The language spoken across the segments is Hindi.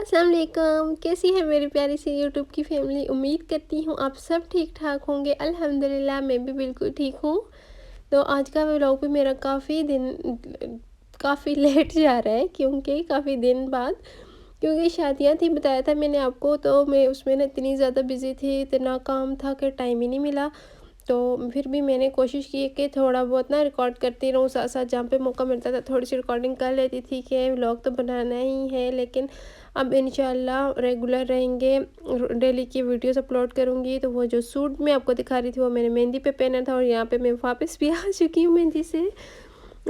अस्सलाम वालेकुम। कैसी है मेरी प्यारी सी यूट्यूब की फैमिली। उम्मीद करती हूँ आप सब ठीक ठाक होंगे। अल्हम्दुलिल्लाह मैं भी बिल्कुल ठीक हूँ। तो आज का व्लॉग भी मेरा काफ़ी लेट जा रहा है क्योंकि काफ़ी दिन बाद, क्योंकि शादियाँ थी बताया था मैंने आपको, तो मैं उसमें ना इतनी ज़्यादा बिज़ी थी, इतना काम था कि टाइम ही नहीं मिला। तो फिर भी मैंने कोशिश की कि थोड़ा बहुत ना रिकॉर्ड करती रहूँ, साथ साथ जहाँ पे मौका मिलता था थोड़ी सी रिकॉर्डिंग कर लेती थी कि व्लॉग तो बनाना ही है। लेकिन अब इंशाल्लाह रेगुलर रहेंगे, डेली की वीडियोस अपलोड करूँगी। तो वो जो सूट मैं आपको दिखा रही थी वो मैंने मेहंदी पे पहना था और यहाँ पे मैं वापस भी आ चुकी हूँ मेहंदी से।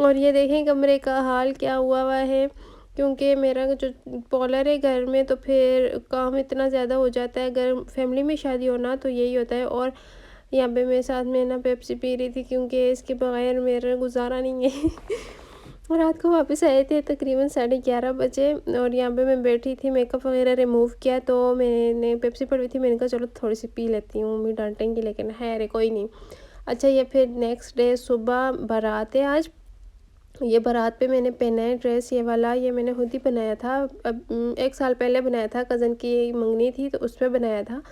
और ये देखें कमरे का हाल क्या हुआ है, क्योंकि मेरा जो पॉलर है घर में, तो फिर काम इतना ज़्यादा हो जाता है। अगर फैमिली में शादी हो ना तो यही होता है। और यहाँ पे मैं साथ में ना पेप्सी पी रही थी क्योंकि इसके बगैर मेरा गुजारा नहीं है। और रात को वापस आए थे तकरीबन 11:30 बजे, और यहाँ पे मैं बैठी थी, मेकअप वगैरह रिमूव किया, तो मैंने पेप्सी पड़ी थी, मैंने कहा चलो थोड़ी सी पी लेती हूँ, मम्मी डांटेंगी लेकिन है अरे कोई नहीं। अच्छा, ये फिर नेक्स्ट डे सुबह बारात है आज। ये बारात पे मैंने पहना है ड्रेस, ये वाला ये मैंने खुद ही बनाया था। अब 1 साल पहले बनाया था, कज़न की मंगनी थी तो उस पर बनाया था।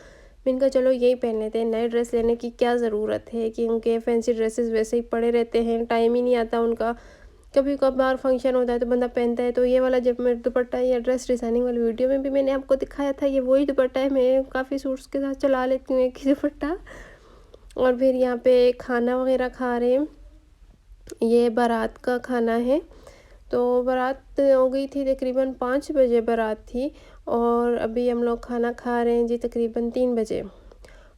मैंने कहा चलो यही पहन लेते हैं, नए ड्रेस लेने की क्या ज़रूरत है, क्योंकि फैंसी ड्रेसेस वैसे ही पड़े रहते हैं, टाइम ही नहीं आता उनका। कभी कभार फंक्शन होता है तो बंदा पहनता है। तो ये वाला जब मैं दुपट्टा या ड्रेस डिज़ाइनिंग वाली वीडियो में भी मैंने आपको दिखाया था, ये वही दुपट्टा है। मैं काफ़ी सूट्स के साथ चला लेती हूँ एक ही दुपट्टा। और फिर यहाँ पे खाना वगैरह खा रहे हैं, ये बारात का खाना है। तो बारात हो गई थी तकरीबन 5 बजे बारात थी, और अभी हम लोग खाना खा रहे हैं जी तकरीबन 3 बजे।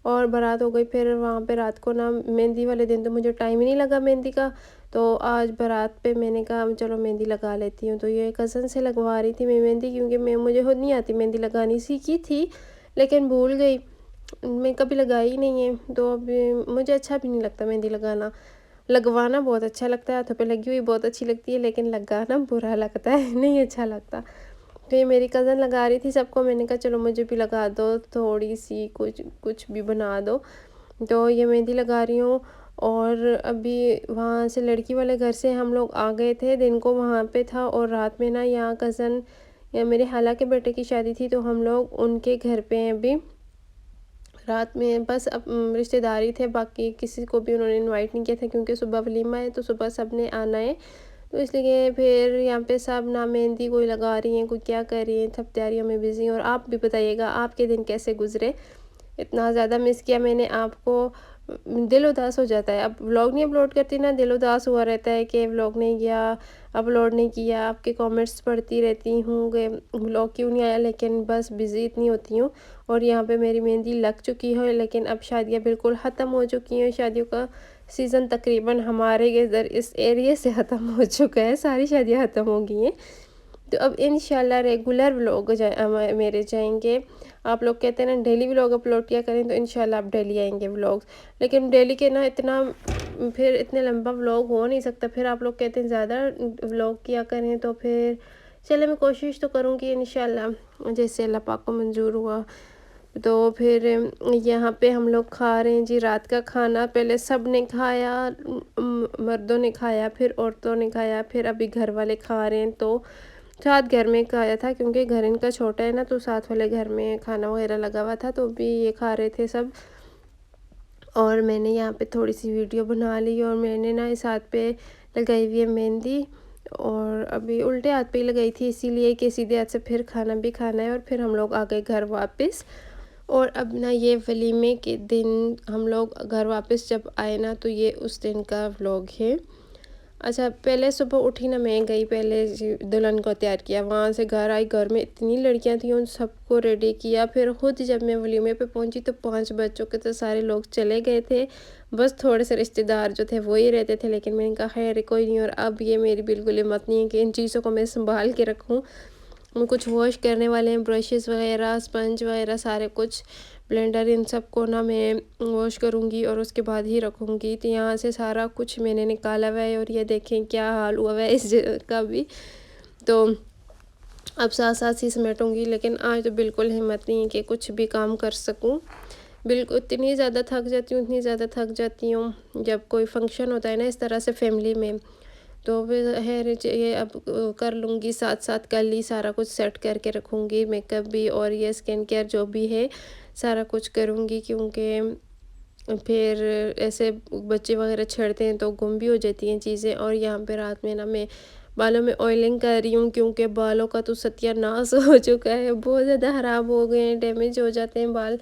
और बारात हो गई फिर वहाँ पे रात को ना, मेहंदी वाले दिन तो मुझे टाइम ही नहीं लगा मेहंदी का। तो आज बारात पे मैंने कहा चलो मेहंदी लगा लेती हूँ। तो ये कज़न से लगवा रही थी मैं मेहंदी, क्योंकि मुझे खुद नहीं आती मेहंदी लगानी, सीखी थी लेकिन भूल गई, मैं कभी लगाई ही नहीं है। तो अभी मुझे अच्छा भी नहीं लगता मेहंदी लगाना। लगवाना बहुत अच्छा लगता है, हाथों पे लगी हुई बहुत अच्छी लगती है, लेकिन लगाना बुरा लगता है, नहीं अच्छा लगता। तो ये मेरी कज़न लगा रही थी सबको, मैंने कहा चलो मुझे भी लगा दो थोड़ी सी, कुछ कुछ भी बना दो। तो ये मेहंदी लगा रही हूँ। और अभी वहाँ से लड़की वाले घर से हम लोग आ गए थे, दिन को वहाँ पे था, और रात में ना यहाँ कज़न या मेरे खाला के बेटे की शादी थी, तो हम लोग उनके घर पे हैं अभी। रात में बस अब रिश्तेदारी थे, बाकी किसी को भी उन्होंने इनवाइट नहीं किया था, क्योंकि सुबह वलीमा है तो सुबह सब ने आना है। तो इसलिए फिर यहाँ पे सब ना मेहंदी कोई लगा रही हैं, कोई क्या कर रही हैं, सब तैयारियों में बिज़ी हैं। और आप भी बताइएगा आपके दिन कैसे गुजरे। इतना ज़्यादा मिस किया मैंने आपको, दिल उदास हो जाता है। अब व्लॉग नहीं अपलोड करती ना, दिल उदास हुआ रहता है कि व्लॉग नहीं किया, अपलोड नहीं किया। आपके कमेंट्स पढ़ती रहती हूँ कि व्लॉग क्यों नहीं आया, लेकिन बस बिज़ी इतनी होती हूँ। और यहाँ पे मेरी मेहंदी लग चुकी है, लेकिन अब शादियाँ बिल्कुल ख़त्म हो चुकी हैं। शादियों का सीज़न तकरीबन हमारे इधर इस एरिया से ख़त्म हो चुका है, सारी शादियाँ ख़त्म हो गई हैं। तो अब इंशाल्लाह रेगुलर व्लॉग मेरे जाएंगे। आप लोग कहते हैं ना डेली व्लॉग अपलोड किया करें, तो इंशाल्लाह अब डेली आएंगे व्लॉग्स। लेकिन डेली के ना इतना, फिर इतने लंबा व्लॉग हो नहीं सकता। फिर आप लोग कहते हैं ज़्यादा व्लॉग किया करें, तो फिर चले मैं कोशिश तो करूँगी इंशाल्लाह, जैसे अल्लाह पाक को मंजूर हुआ। तो फिर यहाँ पे हम लोग खा रहे हैं जी रात का खाना। पहले सब ने खाया, मर्दों ने खाया, फिर औरतों ने खाया, फिर अभी घर वाले खा रहे हैं। तो साथ घर में खाया था, क्योंकि घर इनका छोटा है ना, तो साथ वाले घर में खाना वगैरह लगा हुआ था, तो भी ये खा रहे थे सब। और मैंने यहाँ पे थोड़ी सी वीडियो बना ली, और मैंने ना इस हाथ पे लगाई हुई है मेहंदी, और अभी उल्टे हाथ पे ही लगाई थी, इसीलिए कि सीधे हाथ से फिर खाना भी खाना है। और फिर हम लोग आ गए घर वापस। और अब ना ये वलीमे के दिन हम लोग घर वापस जब आए ना, तो ये उस दिन का व्लॉग है। अच्छा, पहले सुबह उठी ना, मैं गई पहले दुल्हन को तैयार किया, वहाँ से घर आई, घर में इतनी लड़कियां थी, उन सबको रेडी किया। फिर खुद जब मैं वलीमे पे पहुंची तो 5 बज चुके थे, सारे लोग चले गए थे, बस थोड़े से रिश्तेदार जो थे वो ही रहते थे। लेकिन मैंने कहा खैर कोई नहीं। और अब ये मेरी बिल्कुल हिम्मत नहीं है कि इन चीज़ों को मैं संभाल के रखूँ। कुछ वॉश करने वाले हैं, ब्रशेस वगैरह, स्पंज वगैरह, सारे कुछ, ब्लेंडर, इन सब को ना मैं वॉश करूँगी और उसके बाद ही रखूँगी। तो यहाँ से सारा कुछ मैंने निकाला हुआ है, और ये देखें क्या हाल हुआ है इस जगह का भी। तो अब साथ साथ ही समेटूँगी, लेकिन आज तो बिल्कुल हिम्मत नहीं है कि कुछ भी काम कर सकूँ। बिल्कुल इतनी ज़्यादा थक जाती हूँ, इतनी ज़्यादा थक जाती हूँ जब कोई फंक्शन होता है ना इस तरह से फैमिली में। तो फिर हेयर ये अब कर लूँगी, साथ-साथ कल ही सारा कुछ सेट करके रखूँगी, मेकअप भी और ये स्किन केयर जो भी है सारा कुछ करूँगी, क्योंकि फिर ऐसे बच्चे वगैरह छेड़ते हैं तो गुम भी हो जाती हैं चीज़ें। और यहाँ पे रात में ना मैं बालों में ऑयलिंग कर रही हूँ, क्योंकि बालों का तो सत्यानाश हो चुका है, बहुत ज़्यादा ख़राब हो गए हैं, डैमेज हो जाते हैं बाल।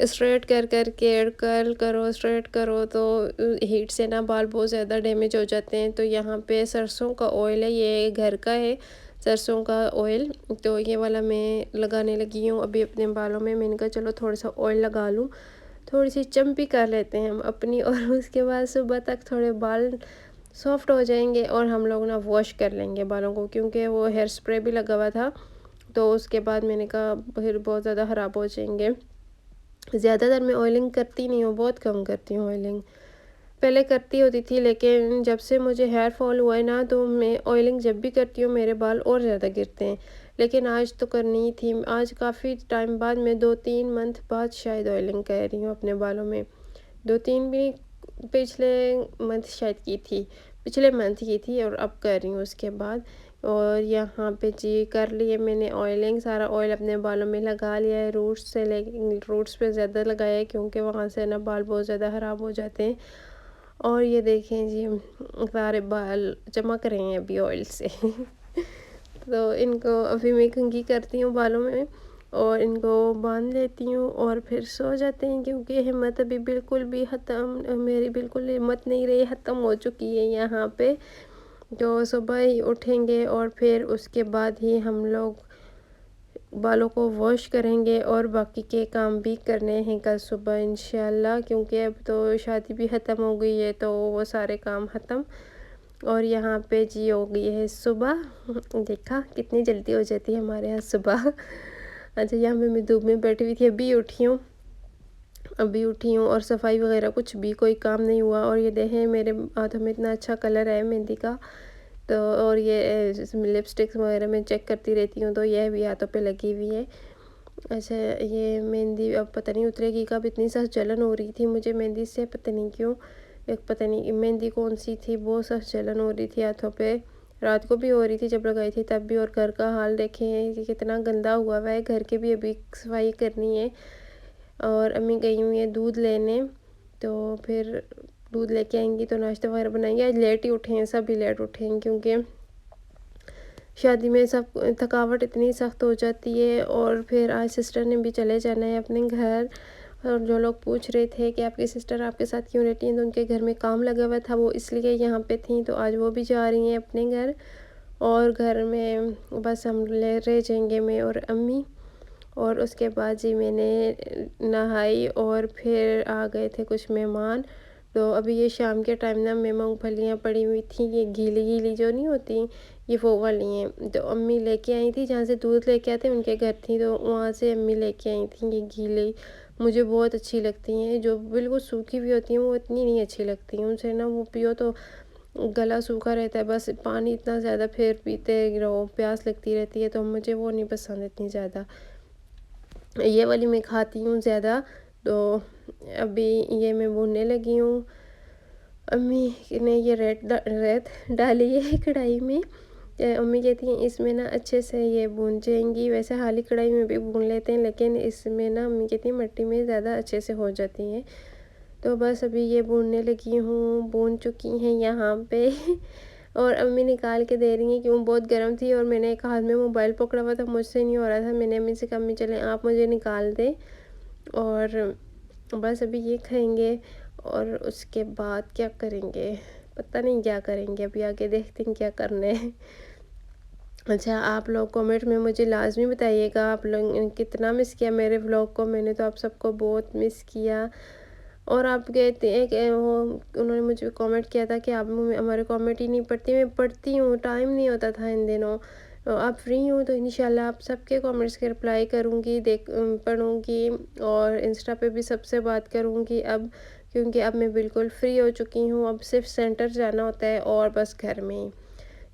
स्ट्रेट कर के कर्ल करो, स्ट्रेट करो तो हीट से ना बाल बहुत ज़्यादा डैमेज हो जाते हैं। तो यहाँ पे सरसों का ऑयल है, ये घर का है सरसों का ऑयल, तो ये वाला मैं लगाने लगी हूँ अभी अपने बालों में। मैंने कहा चलो थोड़ा सा ऑयल लगा लूँ, थोड़ी सी चम्पी कर लेते हैं हम अपनी, और उसके बाद सुबह तक थोड़े बाल सॉफ्ट हो जाएंगे और हम लोग ना वॉश कर लेंगे बालों को, क्योंकि वो हेयर स्प्रे भी लगा हुआ था। तो उसके बाद मैंने कहा फिर बहुत ज़्यादा ख़राब हो जाएंगे। ज़्यादातर मैं ऑयलिंग करती नहीं हूँ, बहुत कम करती हूँ ऑयलिंग। पहले करती होती थी, लेकिन जब से मुझे हेयर फॉल हुआ है ना, तो मैं ऑयलिंग जब भी करती हूँ मेरे बाल और ज़्यादा गिरते हैं। लेकिन आज तो करनी ही थी, आज काफ़ी टाइम बाद, मैं 2-3 मंथ बाद शायद ऑयलिंग कर रही हूँ अपने बालों में। 2-3 भी, पिछले मंथ शायद की थी, पिछले मंथ की थी और अब कर रही हूँ उसके बाद। और यहाँ पे जी कर लिए मैंने ऑयलिंग, सारा ऑयल अपने बालों में लगा लिया है, रूट्स से ले, रूट्स पे ज़्यादा लगाया है, क्योंकि वहाँ से ना बाल बहुत ज़्यादा ख़राब हो जाते हैं। और ये देखें जी, सारे बाल चमक रहे हैं अभी ऑयल से। तो इनको अभी मैं कंघी करती हूँ बालों में और इनको बांध लेती हूँ और फिर सो जाते हैं, क्योंकि हिम्मत अभी बिल्कुल भी ख़त्म, मेरी बिल्कुल हिम्मत नहीं रही, ख़त्म हो चुकी है यहाँ पे। तो सुबह ही उठेंगे और फिर उसके बाद ही हम लोग बालों को वॉश करेंगे और बाकी के काम भी करने हैं कल सुबह इंशाल्लाह, क्योंकि अब तो शादी भी ख़त्म हो गई है, तो वो सारे काम ख़त्म। और यहाँ पे जी हो गई है सुबह। देखा कितनी जल्दी हो जाती है हमारे यहाँ सुबह। अच्छा, यहाँ पे मैं धूप में बैठी हुई थी, अभी उठी हूँ और सफाई वगैरह कुछ भी कोई काम नहीं हुआ। और ये देखें मेरे हाथों में इतना अच्छा कलर है मेहंदी का। तो और ये लिपस्टिक्स वगैरह मैं चेक करती रहती हूँ, तो यह भी हाथों पे लगी हुई है। अच्छा, ये मेहंदी अब पता नहीं उतरेगी कब, इतनी सख्त जलन हो रही थी मुझे मेहंदी से, पता नहीं क्यों। एक पता नहीं मेहंदी कौन सी थी, बहुत सख्त जलन हो रही थी हाथों पे। रात को भी हो रही थी जब लगाई थी तब भी। और घर का हाल देखें कि कितना गंदा हुआ हुआ है, घर के भी अभी सफाई करनी है। और अम्मी गई हुई है दूध लेने, तो फिर दूध लेके आएंगी तो नाश्ता वगैरह बनाएंगे। आज लेट ही उठे हैं, सभी लेट उठे हैं, क्योंकि शादी में सब थकावट इतनी सख्त हो जाती है। और फिर आज सिस्टर ने भी चले जाना है अपने घर। और जो लोग पूछ रहे थे कि आपकी सिस्टर आपके साथ क्यों रहती हैं, तो उनके घर में काम लगा हुआ था, वो इसलिए यहाँ पे थी, तो आज वो भी जा रही हैं अपने घर। और घर में बस हम ले रह जाएंगे, मैं और अम्मी। और उसके बाद जी मैंने नहाई और फिर आ गए थे कुछ मेहमान। तो अभी ये शाम के टाइम ना मैं मूंगफलियाँ पड़ी हुई थी, ये गीली गीली जो नहीं होती, ये वो वाली हैं। तो अम्मी लेके आई थी, जहाँ से दूध लेके आते उनके घर थी, तो वहाँ से अम्मी लेके आई थी ये गीली। मुझे बहुत अच्छी लगती हैं, जो बिल्कुल सूखी भी होती हैं वो इतनी नहीं अच्छी लगती हैं, उनसे ना वो पियो तो गला सूखा रहता है, बस पानी इतना ज़्यादा फिर पीते रहो, प्यास लगती रहती है, तो मुझे वो नहीं पसंद इतनी ज़्यादा। ये वाली मैं खाती हूँ ज़्यादा। तो अभी ये मैं भूनने लगी हूँ। अम्मी ने ये रेत डाली है कढ़ाई में। अम्मी कहती हैं इसमें ना अच्छे से ये भून जाएंगी, वैसे हाली कढ़ाई में भी भून लेते हैं, लेकिन इसमें ना अम्मी कहती हैं मिट्टी में ज़्यादा अच्छे से हो जाती हैं। तो बस अभी ये भूनने लगी हूँ, भून चुकी हैं यहाँ पे। और अम्मी निकाल के दे रही हैं, क्यों बहुत गर्म थी और मैंने एक हाथ में मोबाइल पकड़ा हुआ था, मुझसे नहीं हो रहा था। मैंने अम्मी से कहा अम्मी चलें आप मुझे निकाल दें। और बस अभी ये खाएंगे और उसके बाद क्या करेंगे, पता नहीं क्या करेंगे, अभी आगे देखते हैं क्या करना है। अच्छा, आप लोग कमेंट में मुझे लाजमी बताइएगा आप लोग ने कितना मिस किया मेरे व्लॉग को। मैंने तो आप सबको बहुत मिस किया। और आप कहते हैं कि वो, उन्होंने मुझे कमेंट किया था कि आप हमारे कमेंट ही नहीं पढ़ती। मैं पढ़ती हूँ, टाइम नहीं होता था इन दिनों। तो आप फ्री हूँ तो इंशाल्लाह आप सबके कमेंट्स के रिप्लाई करूँगी, पढ़ूँगी। और इंस्टा पे भी सबसे बात करूँगी अब, क्योंकि अब मैं बिल्कुल फ्री हो चुकी हूँ। अब सिर्फ सेंटर जाना होता है और बस घर में ही,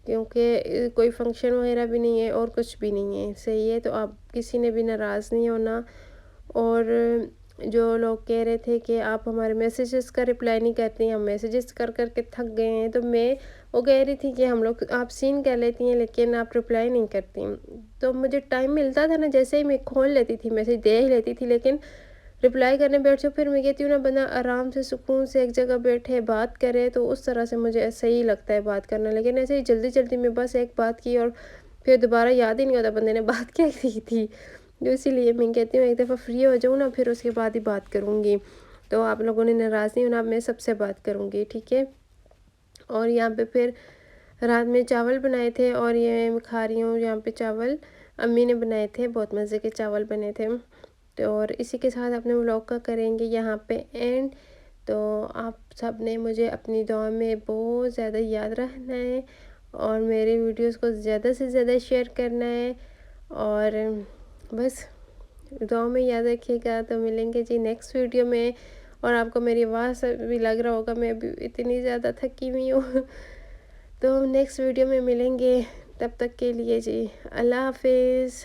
क्योंकि कोई फंक्शन वगैरह भी नहीं है और कुछ भी नहीं है। सही है, तो आप किसी ने भी नाराज़ नहीं होना। और जो लोग कह रहे थे कि आप हमारे मैसेजेस का रिप्लाई नहीं करती हैं, हम मैसेजेस कर कर के थक गए हैं। तो मैं वो कह रही थी कि हम लोग आप सीन कर लेती हैं लेकिन आप रिप्लाई नहीं करती। तो मुझे टाइम मिलता था ना, जैसे ही मैं खोल लेती थी मैसेज देख लेती थी, लेकिन रिप्लाई करने बैठ जाओ फिर मैं कहती हूँ ना बंदा आराम से सुकून से एक जगह बैठे बात करे, तो उस तरह से मुझे सही लगता है बात करना। लेकिन ऐसे ही जल्दी जल्दी में बस एक बात की और फिर दोबारा याद ही नहीं होता बंदे ने बात क्या की थी। तो इसीलिए मैं कहती हूँ एक दफ़ा फ्री हो जाऊँ ना फिर उसके बाद ही बात करूँगी। तो आप लोगों ने नाराज़ नहीं होना, मैं सबसे बात करूँगी, ठीक है। और यहाँ पे फिर रात में चावल बनाए थे और ये मैं खा रही हूँ यहाँ पे चावल अम्मी ने बनाए थे, बहुत मज़े के चावल बने थे। तो और इसी के साथ अपने व्लॉग का करेंगे यहाँ पे एंड। तो आप सब ने मुझे अपनी दुआ में बहुत ज़्यादा याद रखना है और मेरे वीडियोस को ज़्यादा से ज़्यादा शेयर करना है और बस दुआ में याद रखिएगा। तो मिलेंगे जी नेक्स्ट वीडियो में। और आपको मेरी आवाज़ से भी लग रहा होगा मैं अभी इतनी ज़्यादा थकी हुई हूँ। तो हम नेक्स्ट वीडियो में मिलेंगे, तब तक के लिए जी अल्लाह हाफिज़।